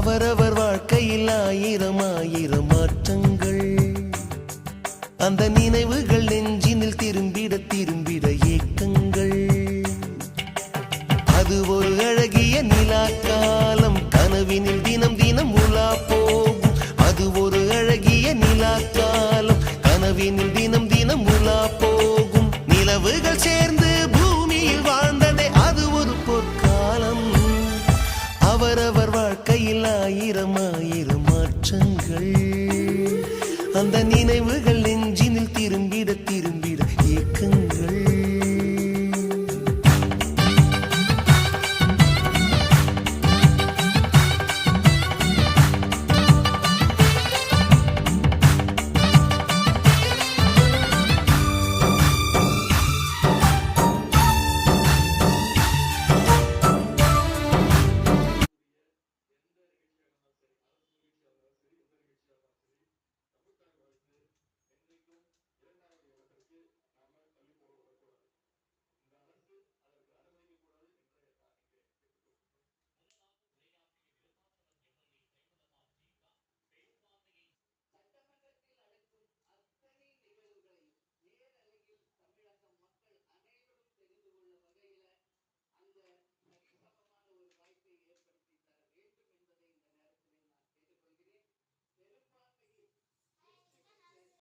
அவரவர் வாழ்க்கையில் ஆயிரம் ஆயிரம் மாற்றங்கள். அந்த நினைவுகள் நெஞ்சினில் திரும்பிட திரும்பிட ஏக்கங்கள். அது ஒரு அழகிய நிலாக்காலம், கனவினில் தினம் தினம் உலா போகும். அது ஒரு அழகிய நிலாக்காலம், கனவினில் தினம் தினம் உலா போகும். நிலவுகள் சேர்ந்து பூமியில் வாழ்ந்ததே அது ஒரு பொற்காலம். அவரவர் வாழ்க்கையில் ஆயிரம் ஆயிரம் மாற்றங்கள். அந்த நினைவுகள்